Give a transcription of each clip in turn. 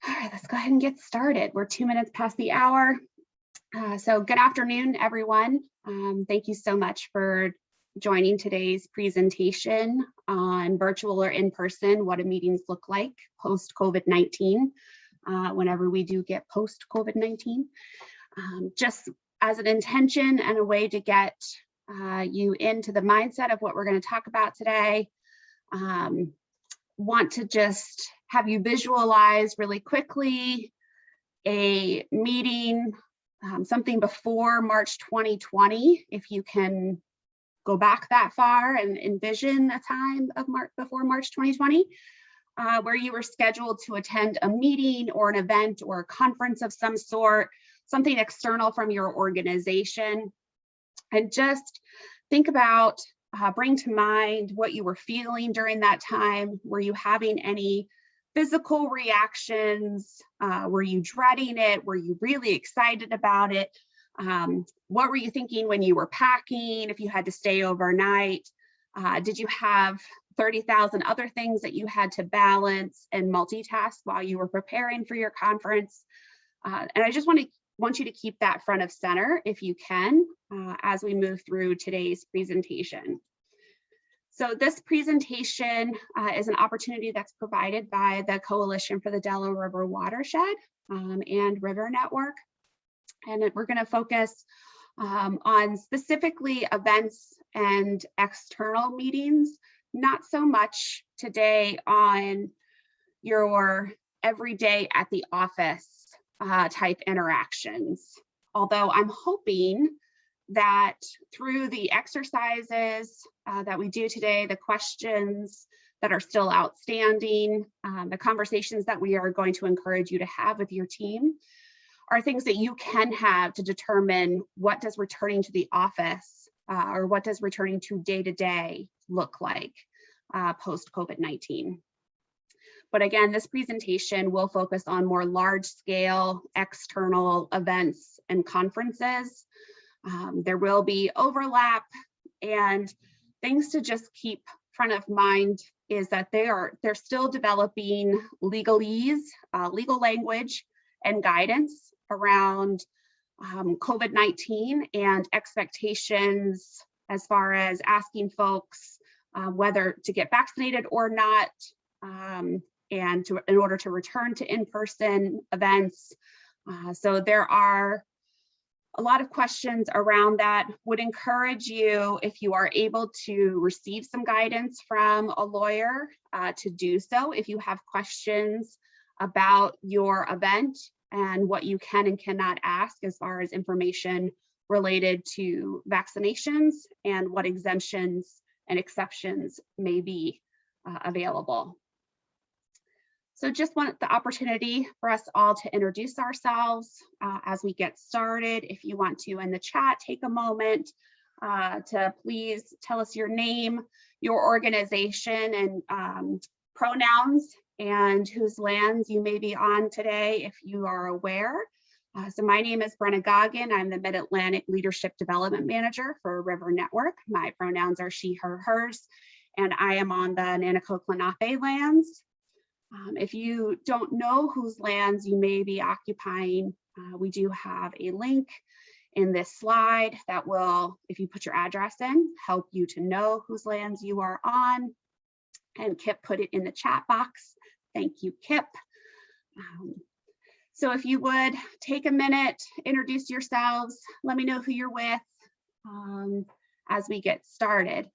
All right, let's go ahead and get started. We're 2 minutes past the hour. So good afternoon, everyone. Thank you so much for joining today's presentation on virtual or in-person, what do meetings look like post-COVID-19, whenever we do get post-COVID-19. Just as an intention and a way to get you into the mindset of what we're going to talk about today, want to just have you visualize really quickly a meeting, something before March 2020, if you can go back that far and envision a time of before March 2020, where you were scheduled to attend a meeting or an event or a conference of some sort, something external from your organization, and just think about, bring to mind what you were feeling during that time. Were you having any physical reactions? Were you dreading it? Were you really excited about it? What were you thinking when you were packing, if you had to stay overnight? Did you have 30,000 other things that you had to balance and multitask while you were preparing for your conference? And I just want you to keep that front of center if you can, as we move through today's presentation. So this presentation is an opportunity that's provided by the Coalition for the Delaware River Watershed and River Network. And we're going to focus on specifically events and external meetings, not so much today on your everyday at the office type interactions. Although I'm hoping that through the exercises that we do today, the questions that are still outstanding, the conversations that we are going to encourage you to have with your team are things that you can have to determine what does returning to the office or what does returning to day-to-day look like post-COVID-19. But again, this presentation will focus on more large-scale external events and conferences. There will be overlap, and things to just keep front of mind is that they're still developing legalese, legal language and guidance around COVID-19 and expectations as far as asking folks whether to get vaccinated or not, and in order to return to in-person events. So there are a lot of questions around that. Would encourage you, if you are able to receive some guidance from a lawyer, to do so. If you have questions about your event and what you can and cannot ask as far as information related to vaccinations and what exemptions and exceptions may be available. So just want the opportunity for us all to introduce ourselves as we get started. If you want to in the chat, take a moment to please tell us your name, your organization, and pronouns, and whose lands you may be on today if you are aware. So my name is Brenna Goggin. I'm the Mid-Atlantic Leadership Development Manager for River Network. My pronouns are she, her, hers, and I am on the Nanticoke Lenape lands. If you don't know whose lands you may be occupying, we do have a link in this slide that will, if you put your address in, help you to know whose lands you are on. And Kip put it in the chat box. Thank you, Kip. So if you would take a minute, introduce yourselves, let me know who you're with as we get started.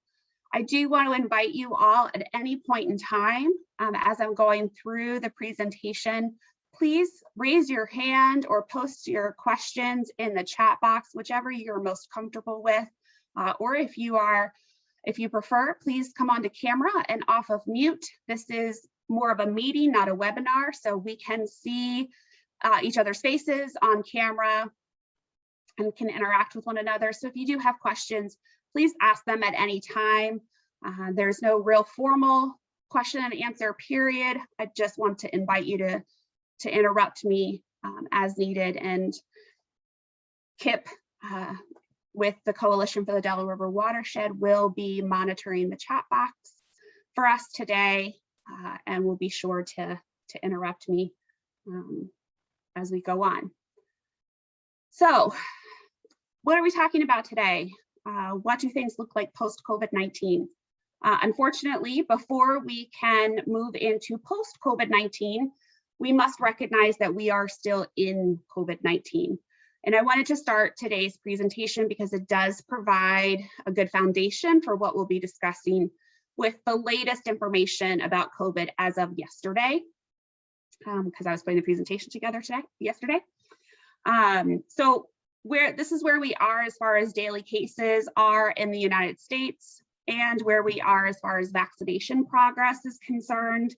I do want to invite you all at any point in time, as I'm going through the presentation, please raise your hand or post your questions in the chat box, whichever you're most comfortable with. Or if you prefer, please come onto camera and off of mute. This is more of a meeting, not a webinar, so we can see each other's faces on camera and can interact with one another. So if you do have questions, please ask them at any time. There's no real formal question and answer period. I just want to invite you to interrupt me as needed. And Kip with the Coalition for the Delaware River Watershed will be monitoring the chat box for us today, and will be sure to interrupt me as we go on. So what are we talking about today? What do things look like post-COVID-19? Unfortunately, before we can move into post-COVID-19, we must recognize that we are still in COVID-19. And I wanted to start today's presentation because it does provide a good foundation for what we'll be discussing with the latest information about COVID as of yesterday, because I was putting the presentation together yesterday. So this is where we are as far as daily cases are in the United States and where we are as far as vaccination progress is concerned.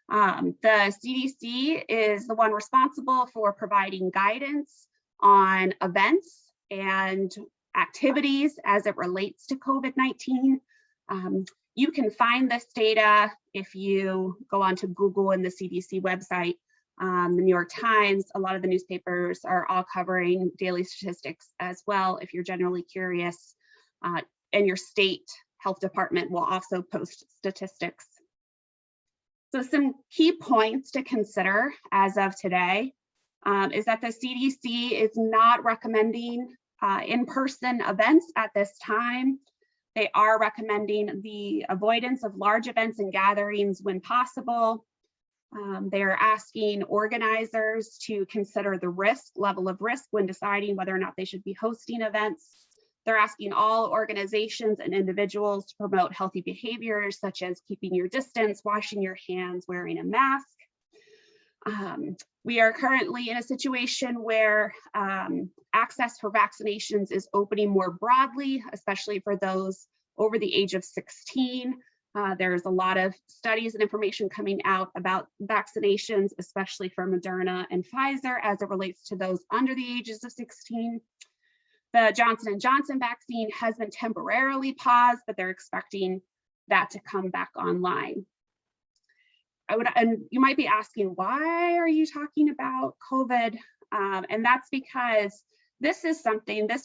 The CDC is the one responsible for providing guidance on events and activities as it relates to COVID-19. You can find this data if you go onto Google and the CDC website. The New York Times, a lot of the newspapers are all covering daily statistics as well if you're generally curious, and your state health department will also post statistics. So some key points to consider as of today is that the CDC is not recommending in-person events at this time. They are recommending the avoidance of large events and gatherings when possible. They are asking organizers to consider the level of risk when deciding whether or not they should be hosting events. They're asking all organizations and individuals to promote healthy behaviors such as keeping your distance, washing your hands, wearing a mask. We are currently in a situation where access for vaccinations is opening more broadly, especially for those over the age of 16. There's a lot of studies and information coming out about vaccinations, especially for Moderna and Pfizer as it relates to those under the ages of 16. The Johnson & Johnson vaccine has been temporarily paused, but they're expecting that to come back online. And you might be asking, why are you talking about COVID? And that's because this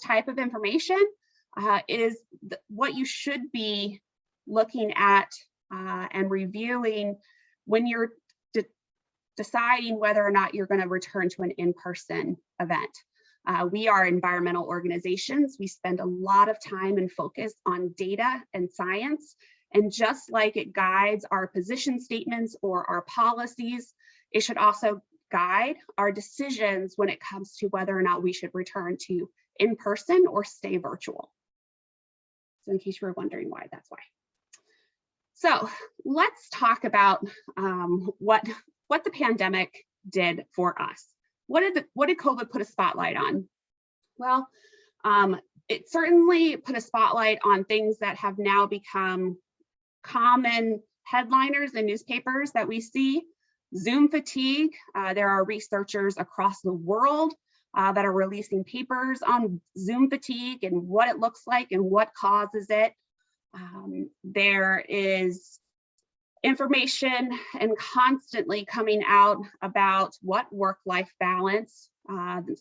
type of information is what you should be looking at and reviewing when you're deciding whether or not you're going to return to an in-person event. We are environmental organizations. We spend a lot of time and focus on data and science. And just like it guides our position statements or our policies, it should also guide our decisions when it comes to whether or not we should return to in-person or stay virtual. So in case you were wondering why, that's why. So let's talk about what the pandemic did for us. What did COVID put a spotlight on? Well, it certainly put a spotlight on things that have now become common headliners in newspapers that we see. Zoom fatigue. There are researchers across the world that are releasing papers on Zoom fatigue and what it looks like and what causes it. There is information and constantly coming out about what work-life balance,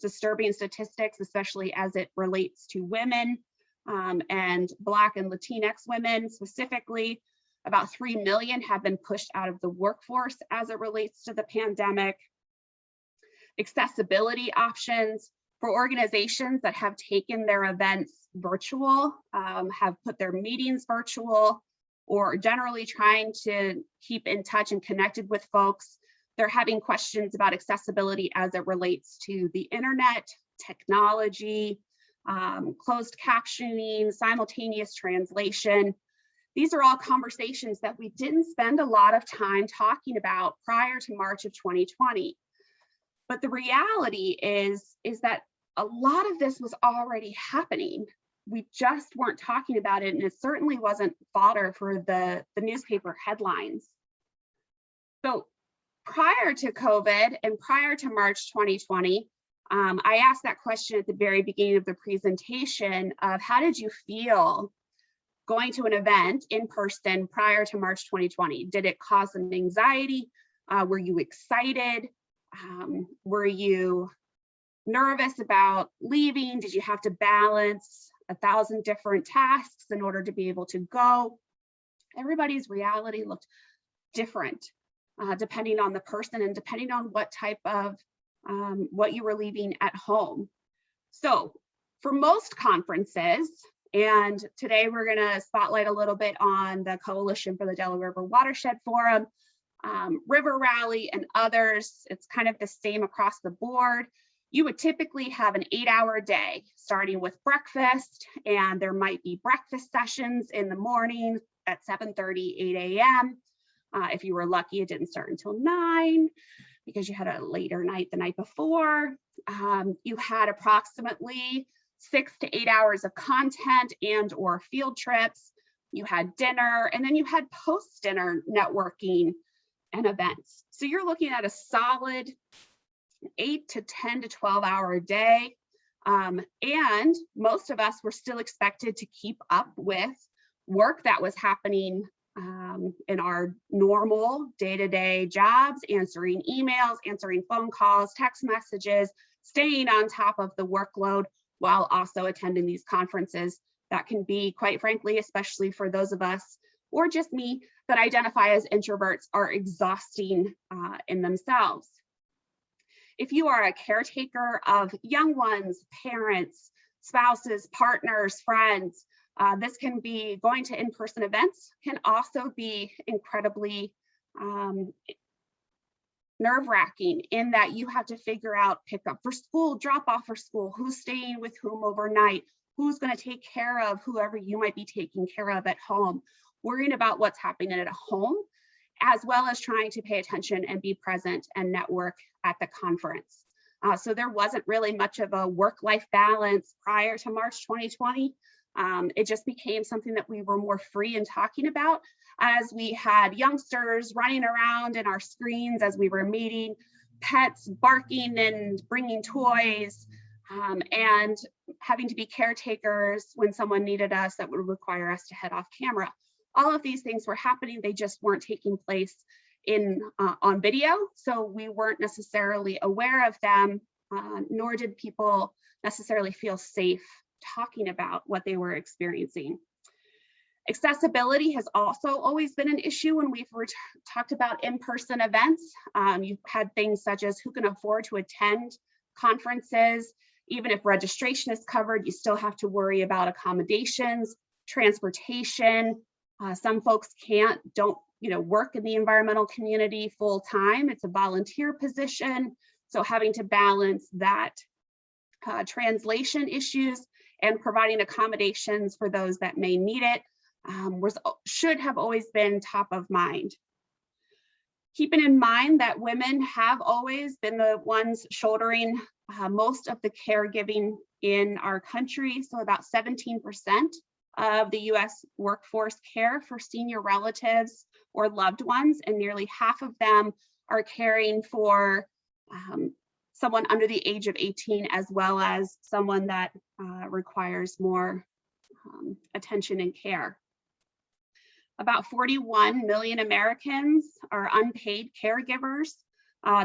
disturbing statistics, especially as it relates to women and Black and Latinx women specifically. About 3 million have been pushed out of the workforce as it relates to the pandemic. Accessibility options for organizations that have taken their events virtual, have put their meetings virtual, or generally trying to keep in touch and connected with folks. They're having questions about accessibility as it relates to the internet, technology, closed captioning, simultaneous translation. These are all conversations that we didn't spend a lot of time talking about prior to March of 2020. But the reality is that a lot of this was already happening. We just weren't talking about it, and it certainly wasn't fodder for the newspaper headlines. So prior to COVID and prior to March 2020, I asked that question at the very beginning of the presentation of how did you feel going to an event in person prior to March 2020? Did it cause some anxiety? Were you excited? Were you nervous about leaving? Did you have to balance 1,000 different tasks in order to be able to go? Everybody's reality looked different. depending on the person and depending on what type of what you were leaving at home. So for most conferences, and today we're going to spotlight a little bit on the Coalition for the Delaware River Watershed Forum, River Rally, and others. It's kind of the same across the board. You would typically have an 8-hour day, starting with breakfast, and there might be breakfast sessions in the morning at 7:30, 8 a.m. If you were lucky, it didn't start until 9 because you had a later night the night before. You had approximately 6 to 8 hours of content and or field trips. You had dinner, and then you had post-dinner networking and events. So you're looking at a solid 8 to 10 to 12 hour day. And most of us were still expected to keep up with work that was happening in our normal day-to-day jobs, answering emails, answering phone calls, text messages, staying on top of the workload while also attending these conferences that can be, quite frankly, especially for those of us, or just me, that identify as introverts, are exhausting in themselves. If you are a caretaker of young ones, parents, spouses, partners, friends, this can be going to in-person events, can also be incredibly nerve-wracking in that you have to figure out pick up for school, drop off for school, who's staying with whom overnight, who's going to take care of whoever you might be taking care of at home, worrying about what's happening at home, as well as trying to pay attention and be present and network at the conference. So there wasn't really much of a work-life balance prior to March 2020. It just became something that we were more free in talking about as we had youngsters running around in our screens as we were meeting, pets barking and bringing toys, and having to be caretakers when someone needed us that would require us to head off camera. All of these things were happening, they just weren't taking place on video, so we weren't necessarily aware of them, nor did people necessarily feel safe talking about what they were experiencing. Accessibility has also always been an issue when we've talked about in-person events. You've had things such as who can afford to attend conferences. Even if registration is covered, you still have to worry about accommodations, transportation. Some folks don't work in the environmental community full time. It's a volunteer position. So having to balance that translation issues and providing accommodations for those that may need it should have always been top of mind. Keeping in mind that women have always been the ones shouldering most of the caregiving in our country. So about 17% of the US workforce care for senior relatives or loved ones, and nearly half of them are caring for someone under the age of 18, as well as someone that requires more attention and care. About 41 million Americans are unpaid caregivers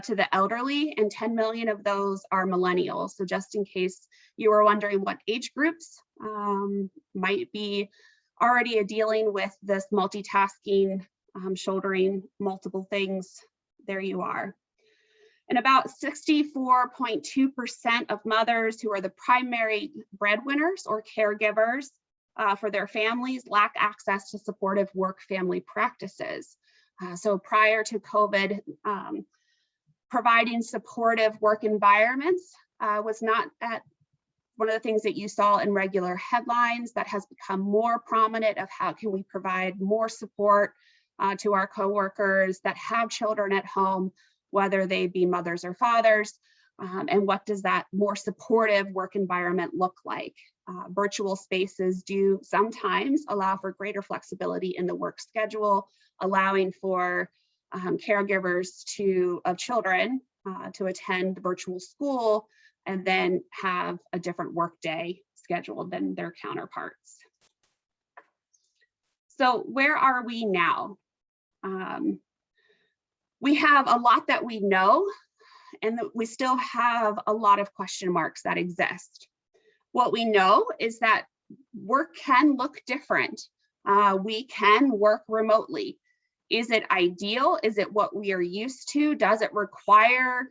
to the elderly, and 10 million of those are millennials. So just in case you were wondering what age groups might be already dealing with this multitasking, shouldering multiple things, there you are. And about 64.2% of mothers who are the primary breadwinners or caregivers for their families lack access to supportive work-family practices. So prior to COVID, providing supportive work environments was not one of the things that you saw in regular headlines. That has become more prominent of how can we provide more support to our coworkers that have children at home, whether they be mothers or fathers, and what does that more supportive work environment look like? Virtual spaces do sometimes allow for greater flexibility in the work schedule, allowing for caregivers of children to attend virtual school and then have a different work day scheduled than their counterparts. So where are we now? We have a lot that we know, and we still have a lot of question marks that exist. What we know is that work can look different. We can work remotely. Is it ideal? Is it what we are used to? Does it require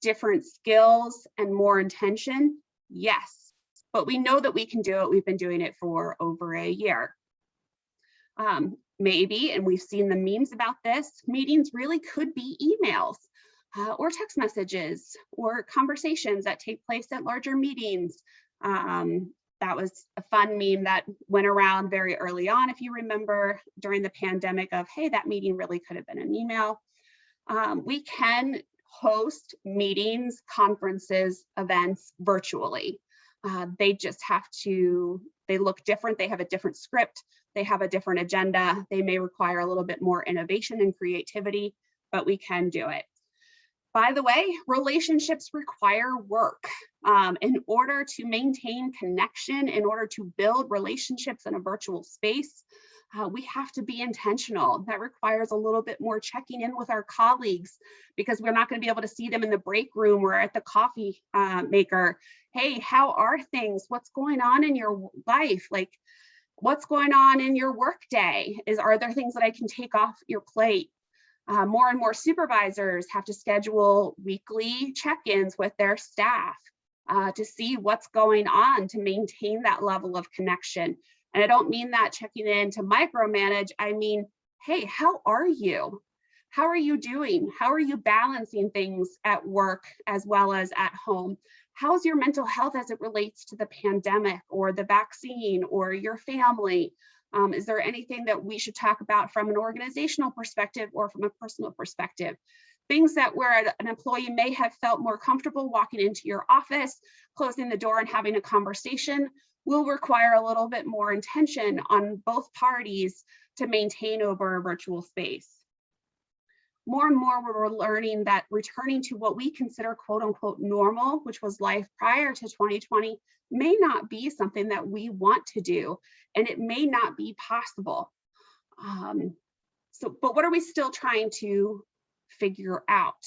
different skills and more intention? Yes, but we know that we can do it. We've been doing it for over a year. Maybe, and we've seen the memes about this, meetings really could be emails or text messages or conversations that take place at larger meetings. That was a fun meme that went around very early on, if you remember, during the pandemic of, hey, that meeting really could have been an email. We can host meetings, conferences, events virtually. They just have to, they look different. They have a different script. They have a different agenda. They may require a little bit more innovation and creativity, but we can do it. By the way, relationships require work. In order to maintain connection, in order to build relationships in a virtual space, we have to be intentional. That requires a little bit more checking in with our colleagues, because we're not going to be able to see them in the break room or at the coffee maker. Hey, how are things? What's going on in your life? Like, what's going on in your work day? Are there things that I can take off your plate? More and more supervisors have to schedule weekly check-ins with their staff to see what's going on, to maintain that level of connection. And I don't mean that checking in to micromanage. I mean, hey, how are you? How are you doing? How are you balancing things at work as well as at home? How's your mental health as it relates to the pandemic or the vaccine or your family? Is there anything that we should talk about from an organizational perspective or from a personal perspective? Things that where an employee may have felt more comfortable walking into your office, closing the door and having a conversation will require a little bit more intention on both parties to maintain over a virtual space. More and more, we're learning that returning to what we consider quote unquote normal, which was life prior to 2020, may not be something that we want to do, and it may not be possible. But what are we still trying to figure out?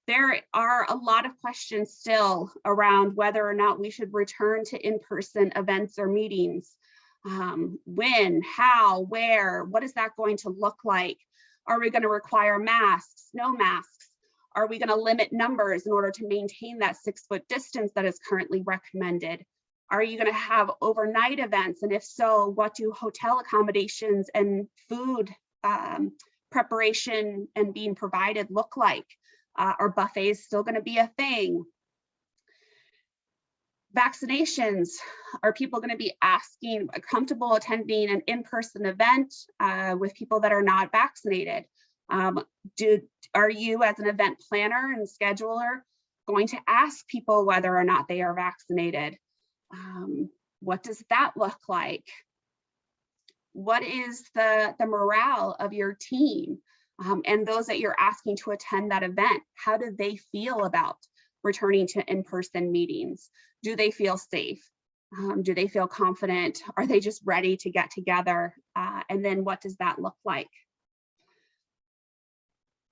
There are a lot of questions still around whether or not we should return to in-person events or meetings. When, how, where, what is that going to look like? Are we going to require masks, no masks? Are we going to limit numbers in order to maintain that 6-foot distance that is currently recommended? Are you going to have overnight events? And if so, what do hotel accommodations and food preparation and being provided look like? Are buffets still going to be a thing? Vaccinations, are people going to be comfortable attending an in-person event with people that are not vaccinated? Are you as an event planner and scheduler going to ask people whether or not they are vaccinated? What does that look like? What is the morale of your team and those that you're asking to attend that event? How do they feel about returning to in-person meetings? Do they feel safe? Do they feel confident? Are they just ready to get together? And then what does that look like?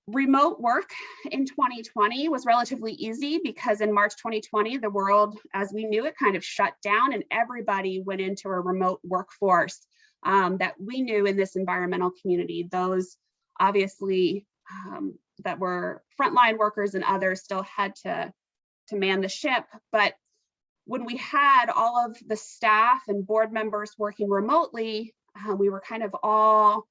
Remote work in 2020 was relatively easy because in March 2020, the world, as we knew it, kind of shut down and everybody went into a remote workforce that we knew in this environmental community. Those obviously that were frontline workers and others still had to man the ship. But when we had all of the staff and board members working remotely, we were kind of all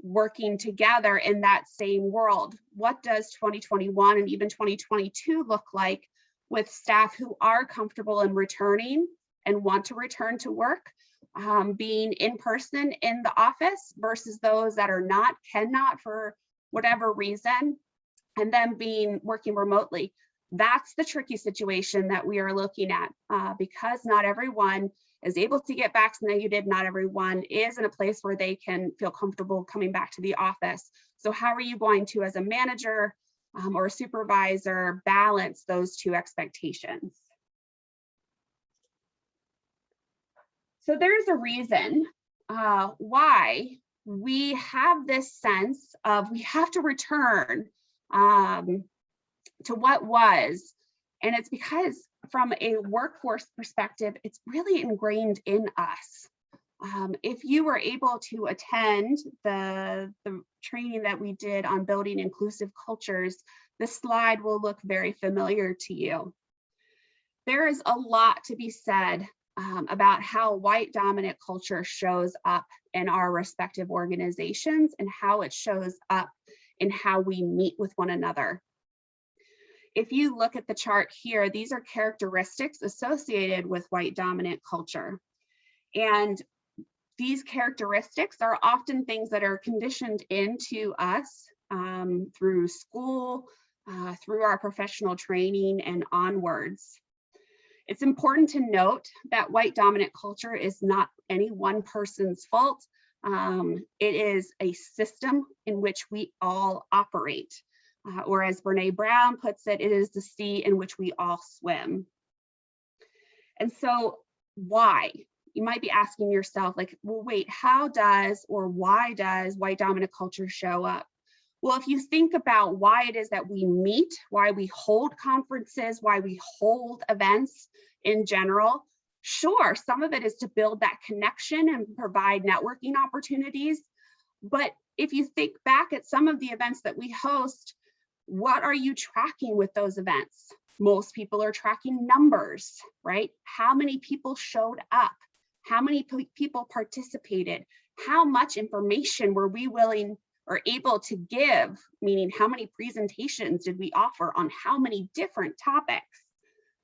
working together in that same world. What does 2021 and even 2022 look like with staff who are comfortable in returning and want to return to work, being in person in the office versus those that are not, cannot for whatever reason, and then working remotely? That's the tricky situation that we are looking at because not everyone is able to get vaccinated. Not everyone is in a place where they can feel comfortable coming back to the office. So how are you going to, as a manager or a supervisor, balance those two expectations? So there's a reason why we have this sense of we have to return to what was, and it's because from a workforce perspective, it's really ingrained in us. If you were able to attend the training that we did on building inclusive cultures, this slide will look very familiar to you. There is a lot to be said about how white dominant culture shows up in our respective organizations and how it shows up in how we meet with one another. If you look at the chart here, these are characteristics associated with white dominant culture. And these characteristics are often things that are conditioned into us through school, through our professional training and onwards. It's important to note that white dominant culture is not any one person's fault. It is a system in which we all operate. Or as Brene Brown puts it, it is the sea in which we all swim. And so why? You might be asking yourself, like, well, wait, how does or why does white dominant culture show up? Well, if you think about why it is that we meet, why we hold conferences, why we hold events in general, sure, some of it is to build that connection and provide networking opportunities. But if you think back at some of the events that we host, what are you tracking with those events? Most people are tracking numbers, right? How many people showed up? How many people participated? How much information were we willing or able to give? Meaning, how many presentations did we offer on how many different topics?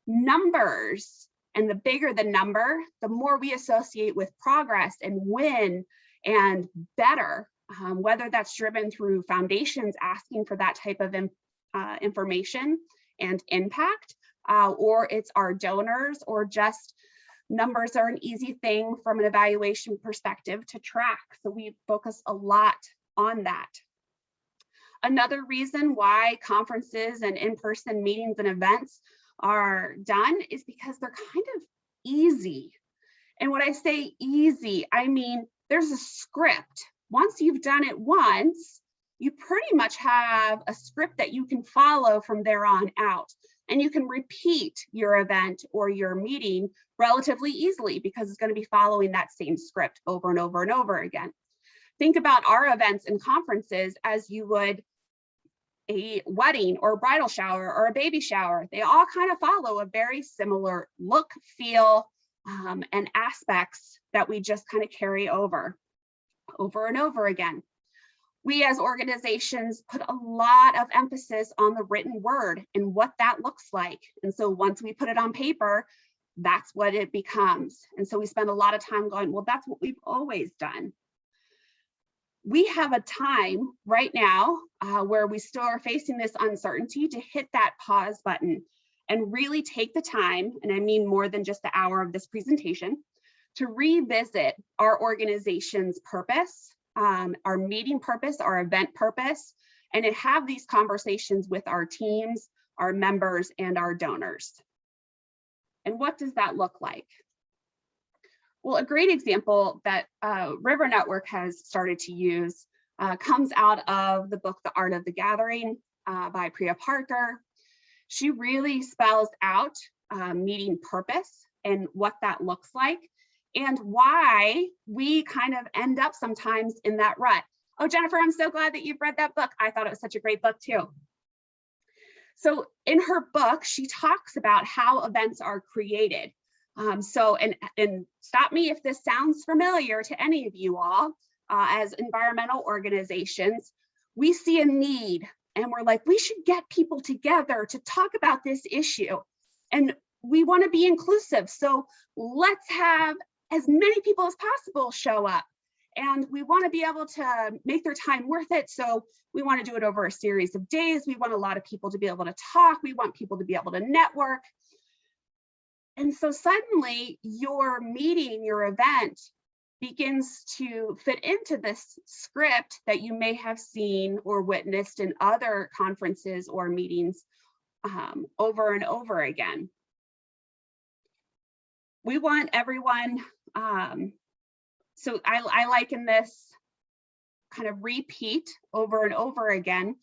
Numbers, and the bigger the number, the more we associate with progress and win and better, whether that's driven through foundations asking for that type of information and impact, or it's our donors, or just numbers are an easy thing from an evaluation perspective to track. So we focus a lot on that. Another reason why conferences and in-person meetings and events are done is because they're kind of easy. And when I say easy, I mean, there's a script. Once you've done it once, you pretty much have a script that you can follow from there on out. And you can repeat your event or your meeting relatively easily because it's going to be following that same script over and over and over again. Think about our events and conferences as you would a wedding or a bridal shower or a baby shower. They all kind of follow a very similar look, feel, and aspects that we just kind of carry over and over again. We as organizations put a lot of emphasis on the written word and what that looks like. And so once we put it on paper, that's what it becomes. And so we spend a lot of time going, well, that's what we've always done. We have a time right now where we still are facing this uncertainty to hit that pause button and really take the time, and I mean more than just the hour of this presentation, to revisit our organization's purpose, our meeting purpose, our event purpose, and to have these conversations with our teams, our members, and our donors. And what does that look like? Well, a great example that River Network has started to use comes out of the book, The Art of the Gathering by Priya Parker. She really spells out meeting purpose and what that looks like and why we kind of end up sometimes in that rut. Oh, Jennifer, I'm so glad that you've read that book. I thought it was such a great book too. So in her book, she talks about how events are created. And stop me if this sounds familiar to any of you all. As environmental organizations, we see a need and we're like, we should get people together to talk about this issue. And we want to be inclusive. So let's have as many people as possible show up. And we want to be able to make their time worth it. So we want to do it over a series of days. We want a lot of people to be able to talk. We want people to be able to network. And so suddenly your meeting, your event begins to fit into this script that you may have seen or witnessed in other conferences or meetings over and over again. We want everyone, so I liken this kind of repeat over and over again,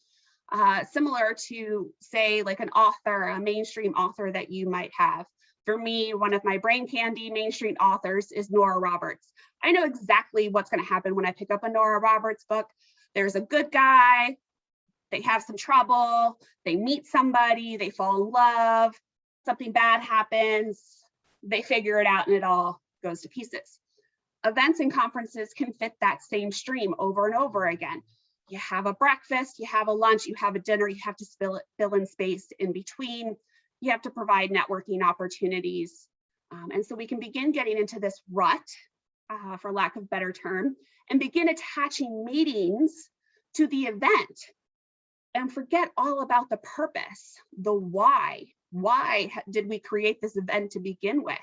similar to say like an author, a mainstream author that you might have. For me, one of my brain candy Main Street authors is Nora Roberts. I know exactly what's going to happen when I pick up a Nora Roberts book. There's a good guy, they have some trouble, they meet somebody, they fall in love, something bad happens, they figure it out, and it all goes to pieces. Events and conferences can fit that same stream over and over again. You have a breakfast, you have a lunch, you have a dinner, you have to fill in space in between. You have to provide networking opportunities. And so we can begin getting into this rut, for lack of a better term, and begin attaching meetings to the event and forget all about the purpose, the why. Why did we create this event to begin with?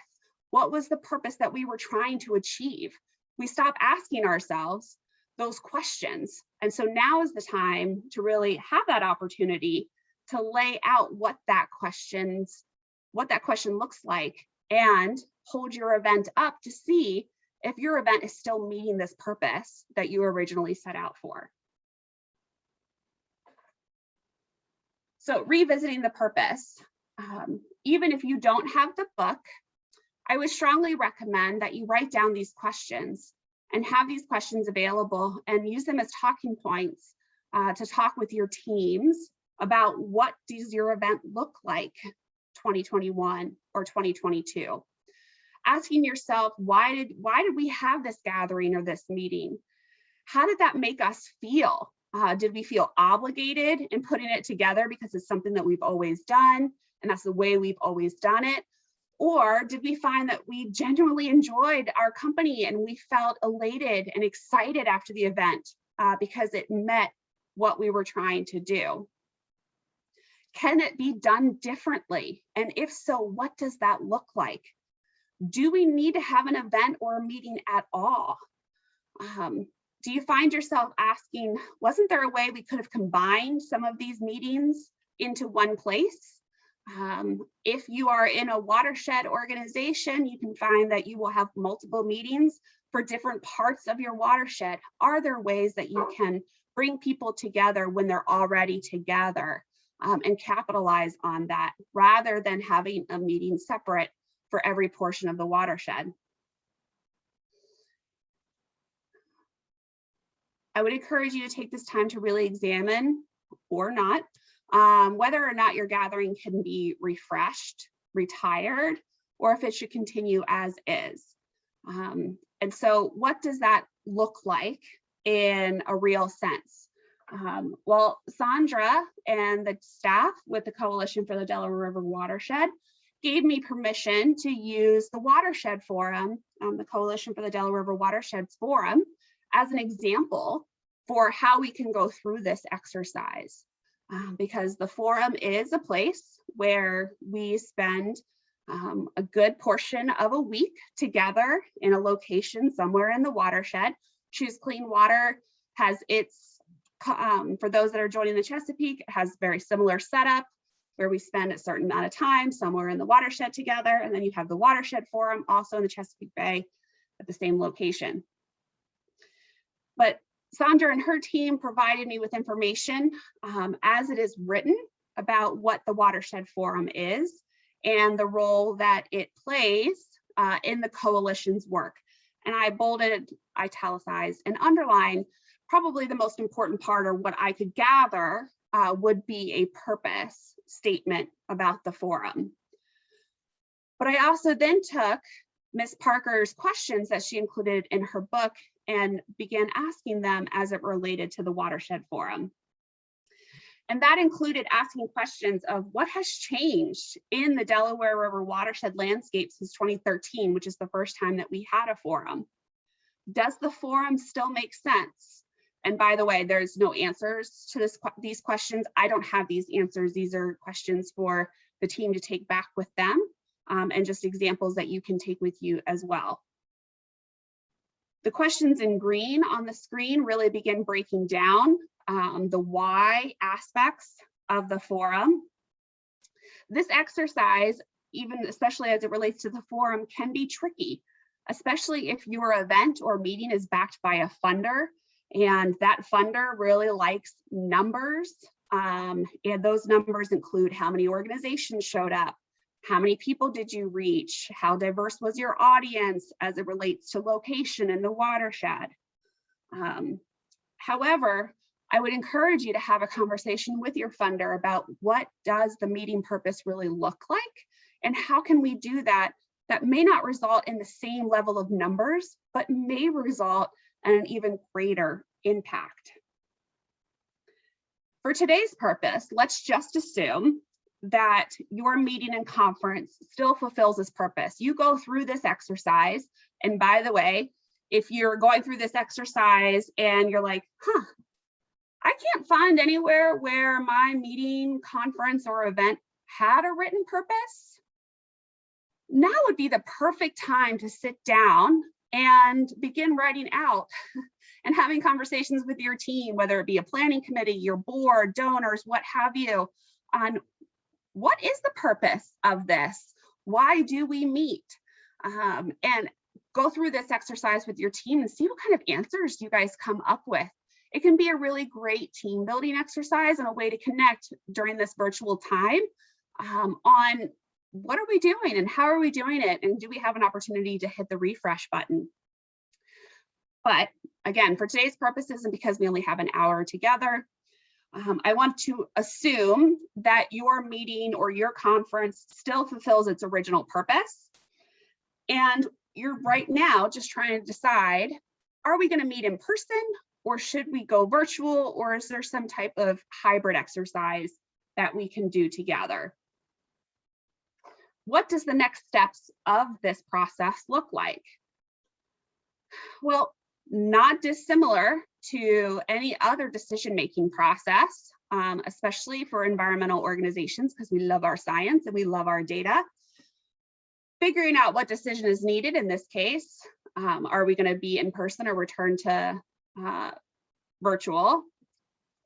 What was the purpose that we were trying to achieve? We stop asking ourselves those questions. And so now is the time to really have that opportunity to lay out what that question looks like, and hold your event up to see if your event is still meeting this purpose that you originally set out for. So revisiting the purpose, even if you don't have the book, I would strongly recommend that you write down these questions and have these questions available and use them as talking points to talk with your teams about what does your event look like 2021 or 2022. Asking yourself, why did we have this gathering or this meeting? How did that make us feel? Did we feel obligated in putting it together because it's something that we've always done and that's the way we've always done it? Or did we find that we genuinely enjoyed our company and we felt elated and excited after the event because it met what we were trying to do? Can it be done differently? And if so, what does that look like? Do we need to have an event or a meeting at all? Do you find yourself asking, wasn't there a way we could have combined some of these meetings into one place? If you are in a watershed organization, you can find that you will have multiple meetings for different parts of your watershed. Are there ways that you can bring people together when they're already together and capitalize on that rather than having a meeting separate for every portion of the watershed? I would encourage you to take this time to really examine, or not, whether or not your gathering can be refreshed, retired, or if it should continue as is. And so what does that look like in a real sense? Well, Sandra and the staff with the Coalition for the Delaware River Watershed gave me permission to use the Watershed Forum, the Coalition for the Delaware River Watershed Forum, as an example for how we can go through this exercise. Because the forum is a place where we spend a good portion of a week together in a location somewhere in the watershed. Choose Clean Water has its, for those that are joining the Chesapeake, it has very similar setup where we spend a certain amount of time somewhere in the watershed together. And then you have the Watershed Forum also in the Chesapeake Bay at the same location. But Sandra and her team provided me with information as it is written about what the Watershed Forum is and the role that it plays in the coalition's work. And I bolded, italicized, and underlined probably the most important part, or what I could gather would be a purpose statement about the forum. But I also then took Ms. Parker's questions that she included in her book and began asking them as it related to the Watershed Forum. And that included asking questions of what has changed in the Delaware River watershed landscape since 2013, which is the first time that we had a forum. Does the forum still make sense? And by the way, there's no answers to these questions. I don't have these answers. These are questions for the team to take back with them, and just examples that you can take with you as well. The questions in green on the screen really begin breaking down the why aspects of the forum. This exercise, even especially as it relates to the forum, can be tricky, especially if your event or meeting is backed by a funder, and that funder really likes numbers, and those numbers include how many organizations showed up, How many people did you reach? How diverse was your audience as it relates to location in the watershed? However, I would encourage you to have a conversation with your funder about what does the meeting purpose really look like, and how can we do that may not result in the same level of numbers, but may result in an even greater impact. For today's purpose, let's just assume that your meeting and conference still fulfills its purpose. You go through this exercise, and by the way, if you're going through this exercise and you're like, I can't find anywhere where my meeting, conference, or event had a written purpose, now would be the perfect time to sit down and begin writing out and having conversations with your team, whether it be a planning committee, your board, donors, what have you, on what is the purpose of this? Why do we meet? And go through this exercise with your team and see what kind of answers you guys come up with. It can be a really great team building exercise and a way to connect during this virtual time on what are we doing and how are we doing it? And do we have an opportunity to hit the refresh button? But again, for today's purposes, and because we only have an hour together, I want to assume that your meeting or your conference still fulfills its original purpose. And you're right now just trying to decide, are we going to meet in person, or should we go virtual, or is there some type of hybrid exercise that we can do together? What does the next steps of this process look like? Well, not dissimilar to any other decision-making process, especially for environmental organizations, because we love our science and we love our data. Figuring out what decision is needed in this case. Are we going to be in person or return to virtual,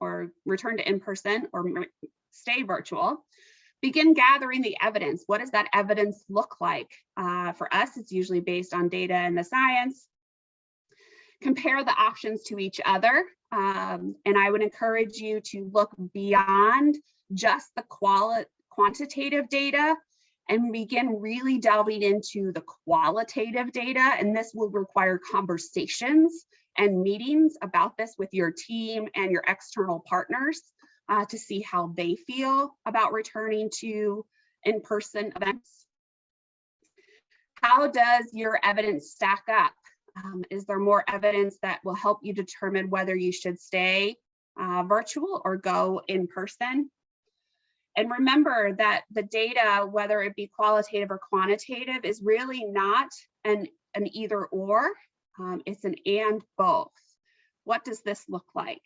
or return to in person or stay virtual? Begin gathering the evidence. What does that evidence look like? For us, it's usually based on data and the science. Compare the options to each other. And I would encourage you to look beyond just the quantitative data and begin really delving into the qualitative data. And this will require conversations and meetings about this with your team and your external partners to see how they feel about returning to in-person events. How does your evidence stack up? Is there more evidence that will help you determine whether you should stay virtual or go in person? And remember that the data, whether it be qualitative or quantitative, is really not an either or, it's an and both. What does this look like?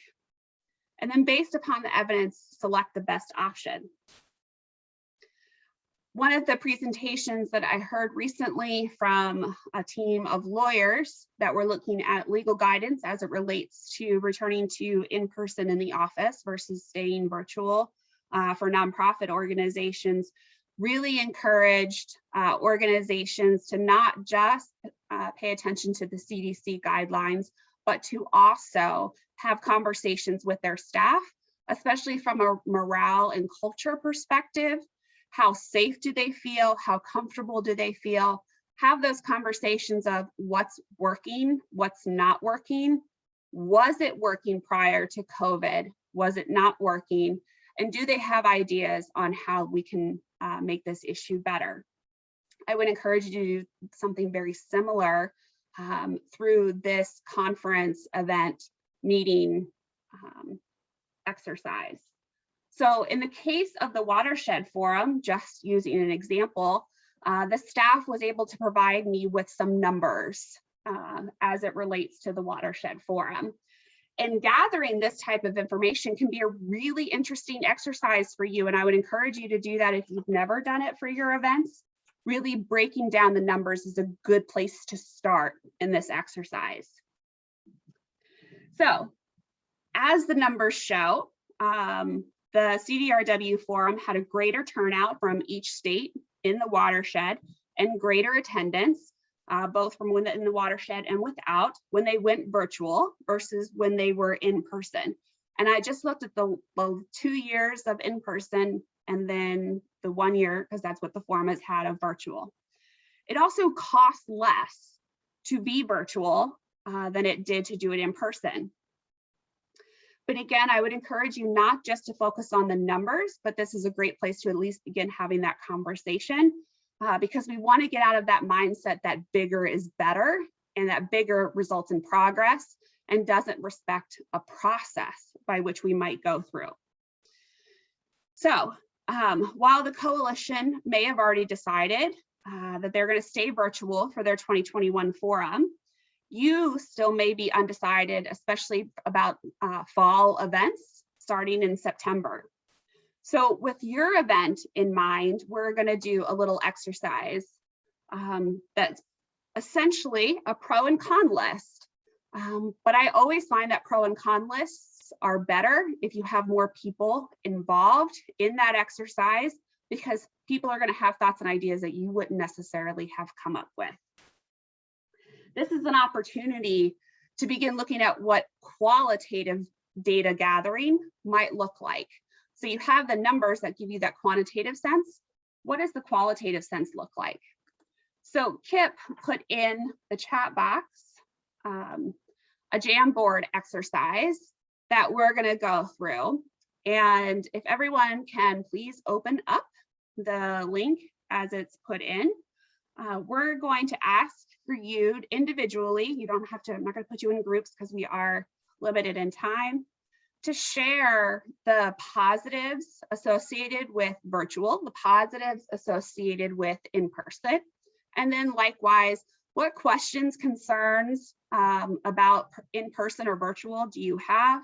And then based upon the evidence, select the best option. One of the presentations that I heard recently from a team of lawyers that were looking at legal guidance as it relates to returning to in-person in the office versus staying virtual for nonprofit organizations really encouraged organizations to not just pay attention to the CDC guidelines, but to also have conversations with their staff, especially from a morale and culture perspective. How safe do they feel? How comfortable do they feel? Have those conversations of what's working, what's not working. Was it working prior to COVID? Was it not working? And do they have ideas on how we can make this issue better? I would encourage you to do something very similar through this conference, event, meeting exercise. So in the case of the Watershed Forum, just using an example, the staff was able to provide me with some numbers as it relates to the Watershed Forum. And gathering this type of information can be a really interesting exercise for you. And I would encourage you to do that if you've never done it for your events. Really breaking down the numbers is a good place to start in this exercise. So as the numbers show, the CDRW Forum had a greater turnout from each state in the watershed and greater attendance, both from within the watershed and without, when they went virtual versus when they were in person. And I just looked at the 2 years of in person and then the 1 year, because that's what the forum has had, of virtual. It also costs less to be virtual than it did to do it in person. But again, I would encourage you not just to focus on the numbers, but this is a great place to at least begin having that conversation, because we want to get out of that mindset that bigger is better, and that bigger results in progress and doesn't respect a process by which we might go through. So while the coalition may have already decided that they're going to stay virtual for their 2021 forum, you still may be undecided, especially about fall events starting in September. So with your event in mind, we're going to do a little exercise that's essentially a pro and con list. But I always find that pro and con lists are better if you have more people involved in that exercise, because people are going to have thoughts and ideas that you wouldn't necessarily have come up with. This is an opportunity to begin looking at what qualitative data gathering might look like. So you have the numbers that give you that quantitative sense. What does the qualitative sense look like? So Kip put in the chat box a Jamboard exercise that we're going to go through. And if everyone can please open up the link as it's put in, we're going to ask for you individually. You don't have to, I'm not going to put you in groups because we are limited in time, to share the positives associated with virtual, the positives associated with in-person, and then likewise, what questions, concerns about in-person or virtual do you have?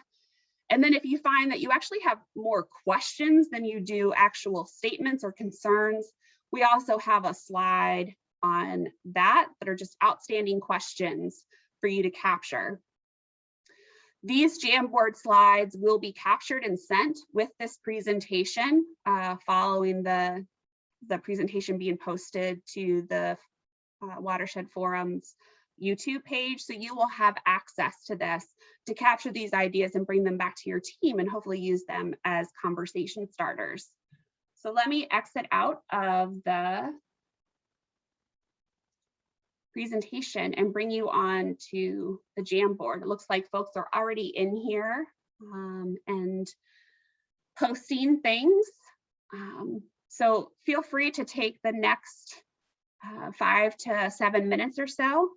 And then if you find that you actually have more questions than you do actual statements or concerns, we also have a slide on that are just outstanding questions for you to capture. These Jamboard slides will be captured and sent with this presentation following the presentation being posted to the Watershed Forum's YouTube page. So you will have access to this to capture these ideas and bring them back to your team and hopefully use them as conversation starters. So let me exit out of the presentation and bring you on to the Jamboard. It looks like folks are already in here and posting things. So feel free to take the next 5 to 7 minutes or so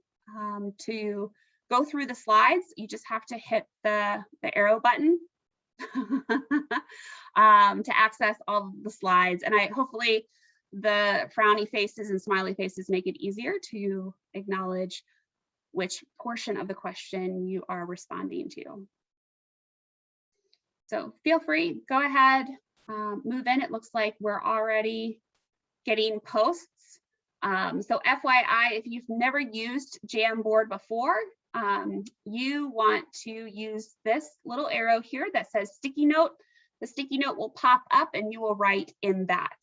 to go through the slides. You just have to hit the arrow button to access all the slides. And hopefully the frowny faces and smiley faces make it easier to acknowledge which portion of the question you are responding to. So feel free, go ahead, move in. It looks like we're already getting posts. So FYI, if you've never used Jamboard before, you want to use this little arrow here that says sticky note. The sticky note will pop up and you will write in that.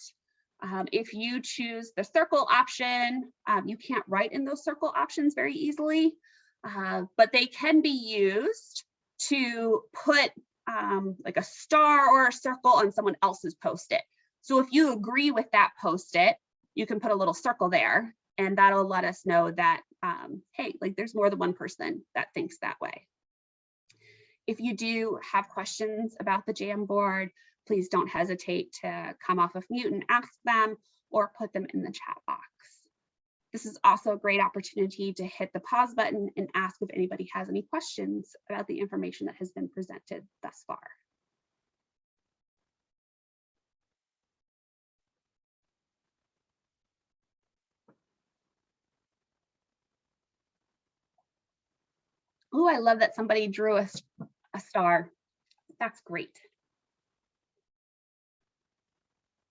If you choose the circle option, you can't write in those circle options very easily, but they can be used to put like a star or a circle on someone else's post-it. So if you agree with that post-it, you can put a little circle there, and that'll let us know that, hey, like there's more than one person that thinks that way. If you do have questions about the Jamboard, please don't hesitate to come off of mute and ask them or put them in the chat box. This is also a great opportunity to hit the pause button and ask if anybody has any questions about the information that has been presented thus far. Oh, I love that somebody drew a star. That's great.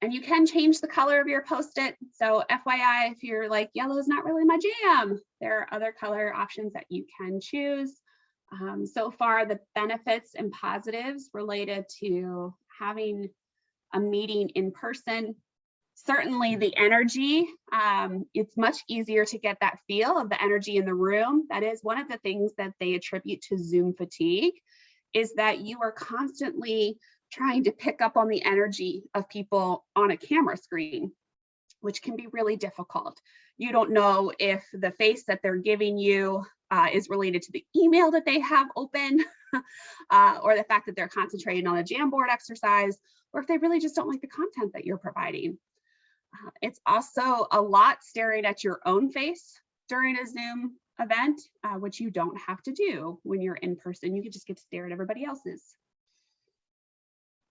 And you can change the color of your post-it. So FYI, if you're like, yellow is not really my jam, there are other color options that you can choose. So far, the benefits and positives related to having a meeting in person, certainly the energy, it's much easier to get that feel of the energy in the room. That is one of the things that they attribute to Zoom fatigue, is that you are constantly trying to pick up on the energy of people on a camera screen, which can be really difficult. You don't know if the face that they're giving you is related to the email that they have open, or the fact that they're concentrating on a Jamboard exercise, or if they really just don't like the content that you're providing. It's also a lot staring at your own face during a Zoom event, which you don't have to do when you're in person. You can just get to stare at everybody else's.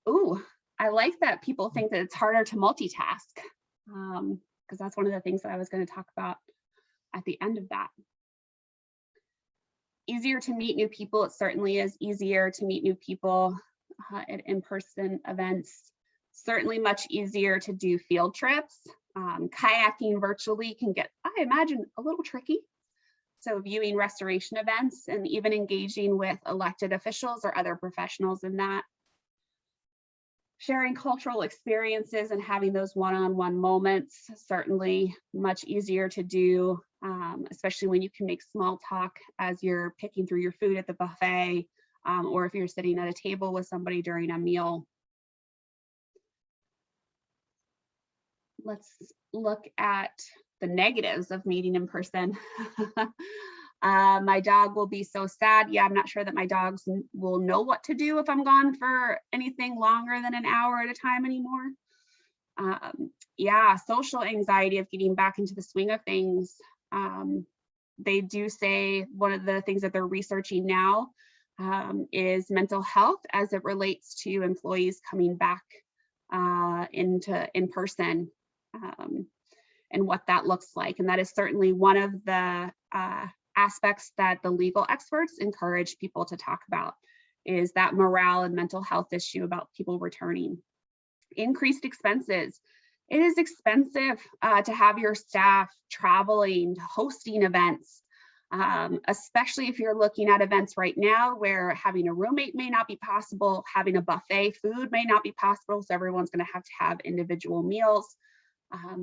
Ooh, I like that people think that it's harder to multitask, because that's one of the things that I was going to talk about at the end of that. Easier to meet new people. It certainly is easier to meet new people at in-person events. Certainly much easier to do field trips. Kayaking virtually can get, I imagine, a little tricky. So viewing restoration events and even engaging with elected officials or other professionals in that. Sharing cultural experiences and having those one-on-one moments, certainly much easier to do, especially when you can make small talk as you're picking through your food at the buffet, or if you're sitting at a table with somebody during a meal. Let's look at the negatives of meeting in person. My dog will be so sad. Yeah, I'm not sure that my dogs will know what to do if I'm gone for anything longer than an hour at a time anymore. Yeah, social anxiety of getting back into the swing of things. They do say one of the things that they're researching now is mental health as it relates to employees coming back into in person, and what that looks like. And that is certainly one of the aspects that the legal experts encourage people to talk about, is that morale and mental health issue about people returning. Increased expenses. It is expensive to have your staff traveling, hosting events, especially if you're looking at events right now where having a roommate may not be possible, having a buffet food may not be possible, so everyone's going to have individual meals,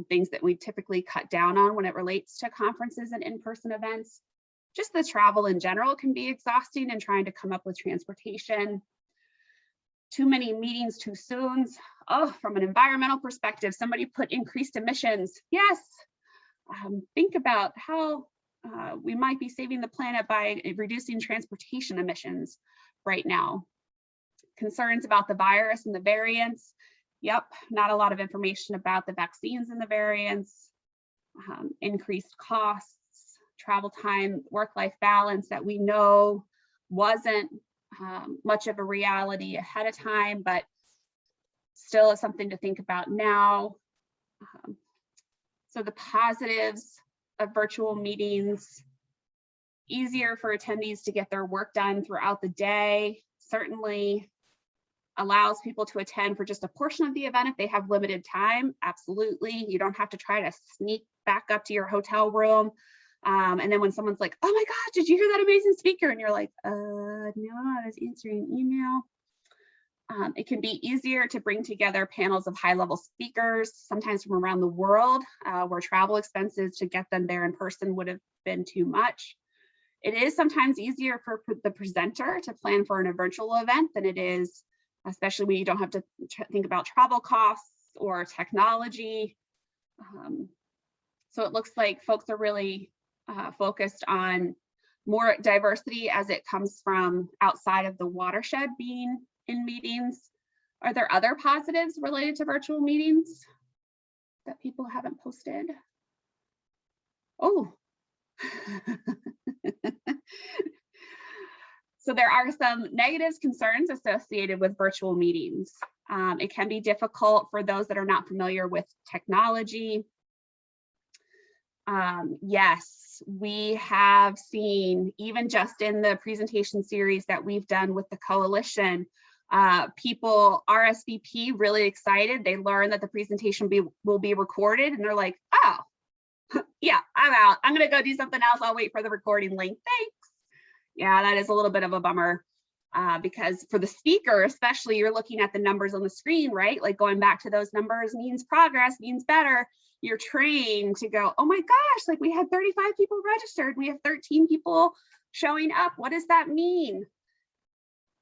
things that we typically cut down on when it relates to conferences and in-person events. Just the travel in general can be exhausting, and trying to come up with transportation. Too many meetings too soon. Oh, from an environmental perspective, somebody put increased emissions. Yes, think about how we might be saving the planet by reducing transportation emissions right now. Concerns about the virus and the variants. Yep, not a lot of information about the vaccines and the variants. Increased costs, travel time, work-life balance that we know wasn't much of a reality ahead of time, but still is something to think about now. So the positives of virtual meetings: easier for attendees to get their work done throughout the day, certainly allows people to attend for just a portion of the event if they have limited time. Absolutely. You don't have to try to sneak back up to your hotel room. And then when someone's like, oh my gosh, did you hear that amazing speaker? And you're like, no, I was answering email. It can be easier to bring together panels of high-level speakers, sometimes from around the world, where travel expenses to get them there in person would have been too much. It is sometimes easier for the presenter to plan for a virtual event than it is, especially when you don't have to think about travel costs or technology. So it looks like folks are really focused on more diversity as it comes from outside of the watershed being in meetings. Are there other positives related to virtual meetings that people haven't posted? Oh. So there are some negatives, concerns associated with virtual meetings. It can be difficult for those that are not familiar with technology. Yes, we have seen, even just in the presentation series that we've done with the coalition, people RSVP really excited. They learn that the presentation will be recorded, and they're like, oh, yeah, I'm out. I'm gonna go do something else. I'll wait for the recording link. Thanks. Yeah, that is a little bit of a bummer, because for the speaker, especially, you're looking at the numbers on the screen, right? Like going back to those numbers means progress, means better. You're trained to go, oh my gosh, like we had 35 people registered. We have 13 people showing up. What does that mean?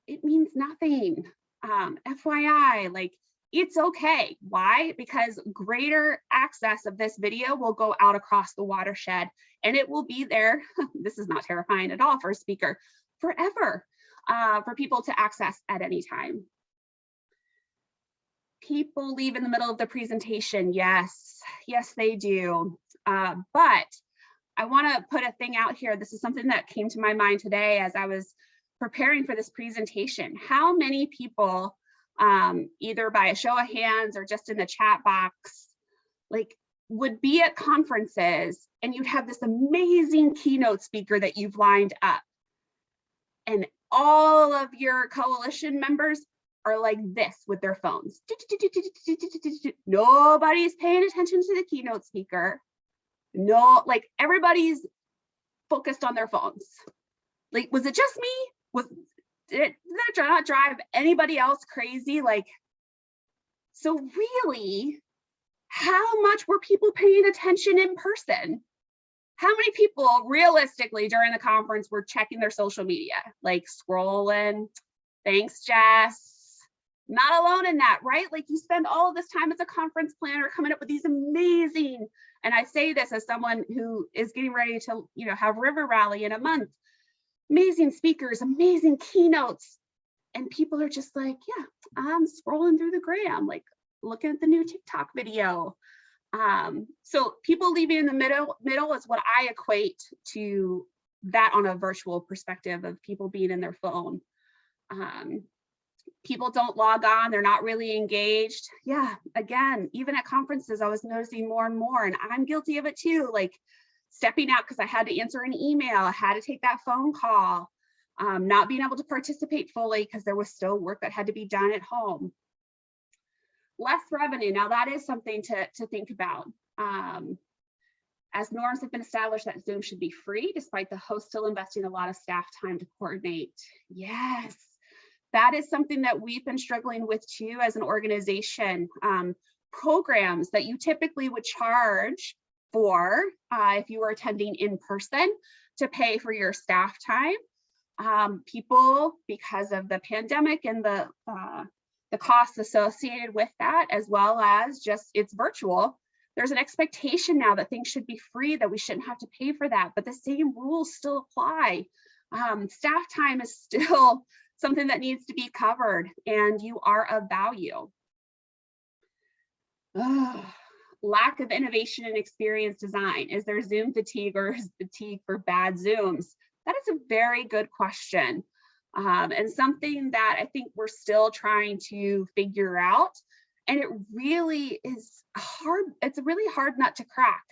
It means nothing. FYI, like, it's okay. Why? Because greater access of this video will go out across the watershed, and it will be there. This is not terrifying at all for a speaker, forever, for people to access at any time. People leave in the middle of the presentation. Yes, they do. But I want to put a thing out here. This is something that came to my mind today as I was preparing for this presentation. How many people, either by a show of hands or just in the chat box, like, would be at conferences and you'd have this amazing keynote speaker that you've lined up, and all of your coalition members are like this with their phones. Nobody's paying attention to the keynote speaker. No, like, everybody's focused on their phones. Like, was it just me? Did that not drive anybody else crazy? Like, so really, how much were people paying attention in person? How many people realistically during the conference were checking their social media, like scrolling? Thanks, Jess. Not alone in that, right? Like, you spend all of this time as a conference planner coming up with these amazing, and I say this as someone who is getting ready to, have River Rally in a month, amazing speakers, amazing keynotes, and people are just like, yeah, I'm scrolling through the gram, like looking at the new TikTok video. So people leaving in the middle is what I equate to that on a virtual perspective of people being in their phone. People don't log on, they're not really engaged. Yeah, again, even at conferences, I was noticing more and more, and I'm guilty of it too, like stepping out because I had to answer an email, I had to take that phone call, not being able to participate fully because there was still work that had to be done at home. Less revenue, now that is something to think about. As norms have been established that Zoom should be free, despite the host still investing a lot of staff time to coordinate. Yes. That is something that we've been struggling with too as an organization. Programs that you typically would charge for if you were attending in person to pay for your staff time. People, because of the pandemic and the costs associated with that, as well as just it's virtual, there's an expectation now that things should be free, that we shouldn't have to pay for that, but the same rules still apply. Staff time is still something that needs to be covered, and you are of value. Lack of innovation and experience design. Is there Zoom fatigue, or is fatigue for bad Zooms? That is a very good question, and something that I think we're still trying to figure out. And it really is hard. It's a really hard nut to crack.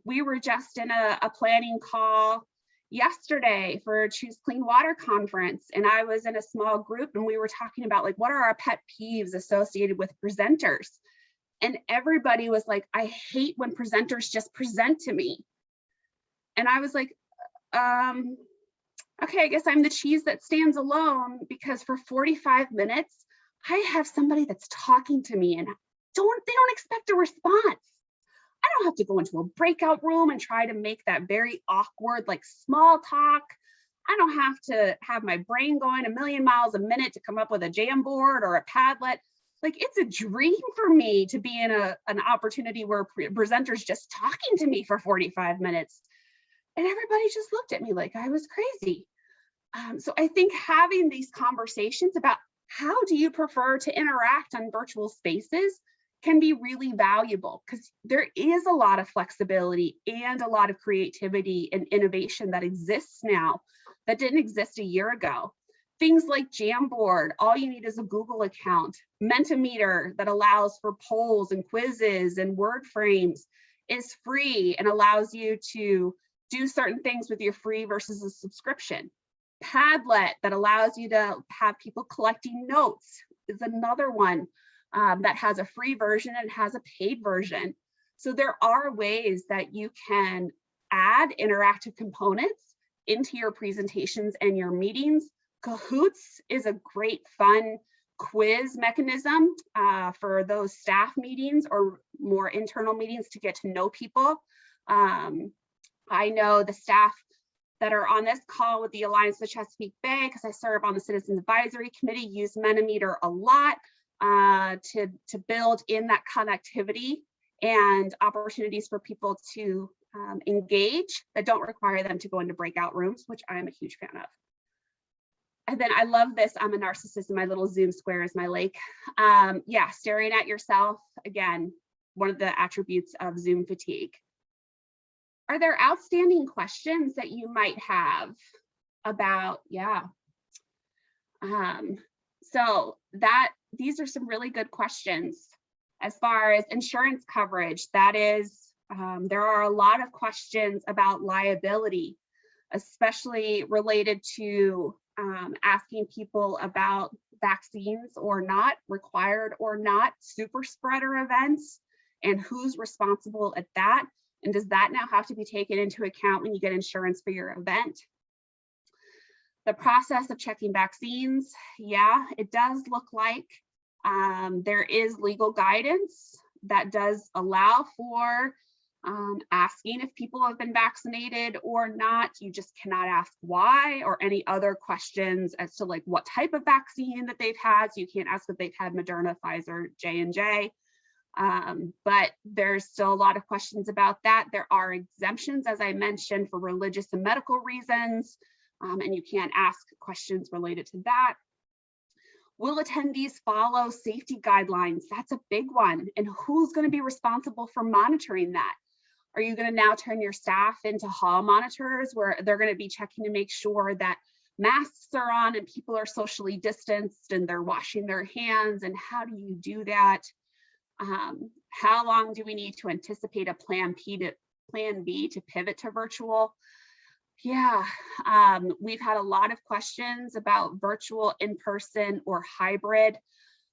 We were just in a planning call yesterday for Choose Clean Water conference, and I was in a small group, and we were talking about, like, what are our pet peeves associated with presenters, and everybody was like, I hate when presenters just present to me. And I was like, okay, I guess I'm the cheese that stands alone, because for 45 minutes I have somebody that's talking to me, and they don't expect a response. I don't have to go into a breakout room and try to make that very awkward, like, small talk. I don't have to have my brain going a million miles a minute to come up with a Jamboard or a Padlet. Like, it's a dream for me to be in an opportunity where presenters just talking to me for 45 minutes. And everybody just looked at me like I was crazy. So I think having these conversations about how do you prefer to interact on virtual spaces can be really valuable, because there is a lot of flexibility and a lot of creativity and innovation that exists now that didn't exist a year ago. Things like Jamboard, all you need is a Google account. Mentimeter, that allows for polls and quizzes and word frames, is free and allows you to do certain things with your free versus a subscription. Padlet, that allows you to have people collecting notes, is another one that has a free version and has a paid version. So there are ways that you can add interactive components into your presentations and your meetings. Kahoots is a great fun quiz mechanism for those staff meetings or more internal meetings to get to know people. I know the staff that are on this call with the Alliance of the Chesapeake Bay, because I serve on the Citizens Advisory Committee, use Mentimeter a lot to build in that connectivity and opportunities for people to engage that don't require them to go into breakout rooms, which I'm a huge fan of. And then I love this, I'm a narcissist and my little Zoom square is my lake. Yeah, staring at yourself, again, one of the attributes of Zoom fatigue. Are there outstanding questions that you might have about, so these are some really good questions. As far as insurance coverage, that is, there are a lot of questions about liability, especially related to asking people about vaccines or not, required or not, super spreader events, and who's responsible at that. And does that now have to be taken into account when you get insurance for your event? The process of checking vaccines, it does look like there is legal guidance that does allow for asking if people have been vaccinated or not. You just cannot ask why or any other questions as to like what type of vaccine that they've had. So you can't ask if they've had Moderna, Pfizer, J&J. But there's still a lot of questions about that. There are exemptions, as I mentioned, for religious and medical reasons, and you can't ask questions related to that. Will attendees follow safety guidelines? That's a big one. And who's going to be responsible for monitoring that? Are you going to now turn your staff into hall monitors where they're going to be checking to make sure that masks are on and people are socially distanced and they're washing their hands? And how do you do that? How long do we need to anticipate a plan B to pivot to virtual? We've had a lot of questions about virtual, in-person, or hybrid.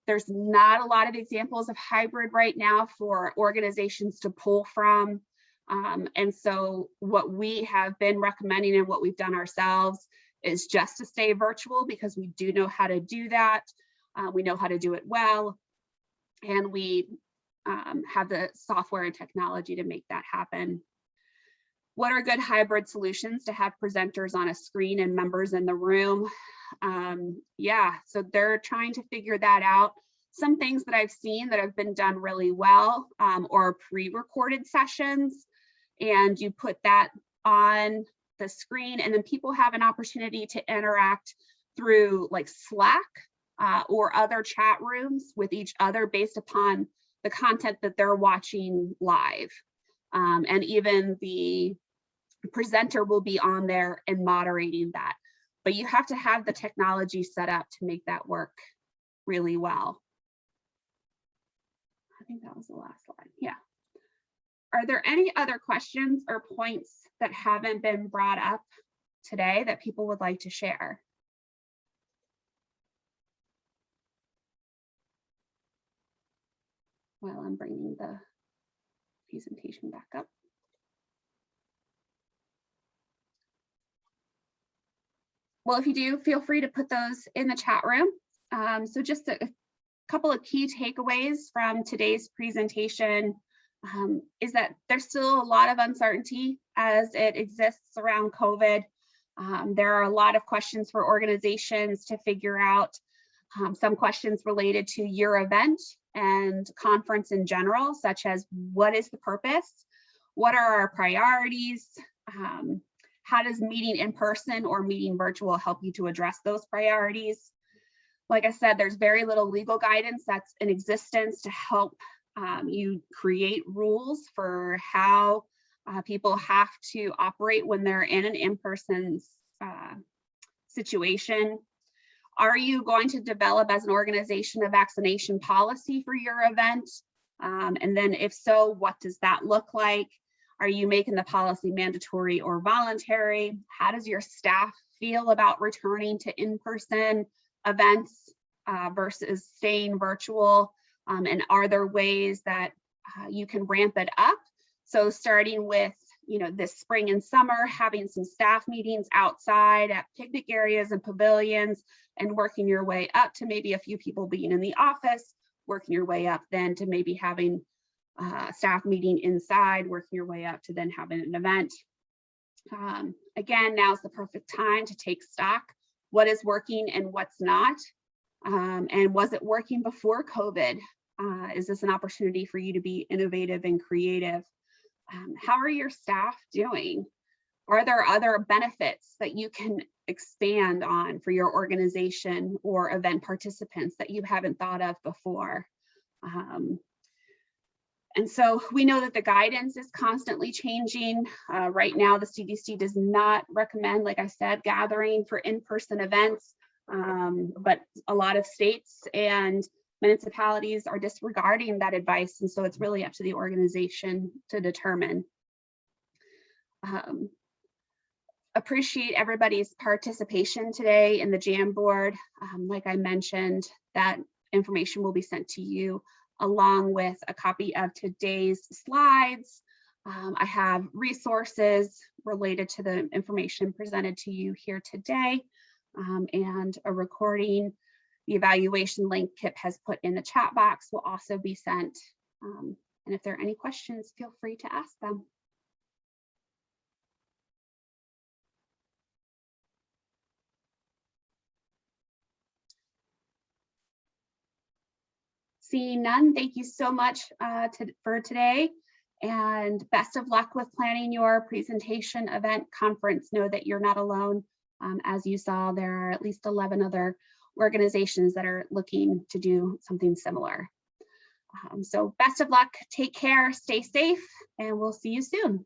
There's not a lot of examples of hybrid right now for organizations to pull from. And so what we have been recommending and what we've done ourselves is just to stay virtual, because we do know how to do that. We know how to do it well. And we have the software and technology to make that happen. What are good hybrid solutions to have presenters on a screen and members in the room? So they're trying to figure that out. Some things that I've seen that have been done really well or pre-recorded sessions, and you put that on the screen and then people have an opportunity to interact through like Slack or other chat rooms with each other based upon the content that they're watching live. And even the presenter will be on there and moderating that. But you have to have the technology set up to make that work really well. I think that was the last slide. Yeah. Are there any other questions or points that haven't been brought up today that people would like to share? While I'm bringing the presentation back up. Well, if you do, feel free to put those in the chat room. So just a couple of key takeaways from today's presentation is that there's still a lot of uncertainty as it exists around COVID. There are a lot of questions for organizations to figure out, some questions related to your event and conference in general, such as what is the purpose? What are our priorities? How does meeting in person or meeting virtual help you to address those priorities? Like I said, there's very little legal guidance that's in existence to help you create rules for how people have to operate when they're in an in-person situation. Are you going to develop as an organization a vaccination policy for your event? And then if so, what does that look like? Are you making the policy mandatory or voluntary? How does your staff feel about returning to in-person events versus staying virtual? And are there ways that you can ramp it up? So starting with, this spring and summer, having some staff meetings outside at picnic areas and pavilions, and working your way up to maybe a few people being in the office, working your way up then to maybe having a staff meeting inside, working your way up to then having an event. Again, now's the perfect time to take stock. What is working and what's not? And was it working before COVID? Is this an opportunity for you to be innovative and creative? How are your staff doing? Are there other benefits that you can expand on for your organization or event participants that you haven't thought of before? And so we know that the guidance is constantly changing. Right now, the CDC does not recommend, like I said, gathering for in-person events, but a lot of states and municipalities are disregarding that advice. And so it's really up to the organization to determine. Appreciate everybody's participation today in the Jamboard. Like I mentioned, that information will be sent to you along with a copy of today's slides. I have resources related to the information presented to you here today, and a recording. The evaluation link Kip has put in the chat box will also be sent. And if there are any questions, feel free to ask them. Seeing none, thank you so much for today, and best of luck with planning your presentation, event, conference. Know that you're not alone. As you saw, there are at least 11 other organizations that are looking to do something similar. So best of luck, take care, stay safe, and we'll see you soon.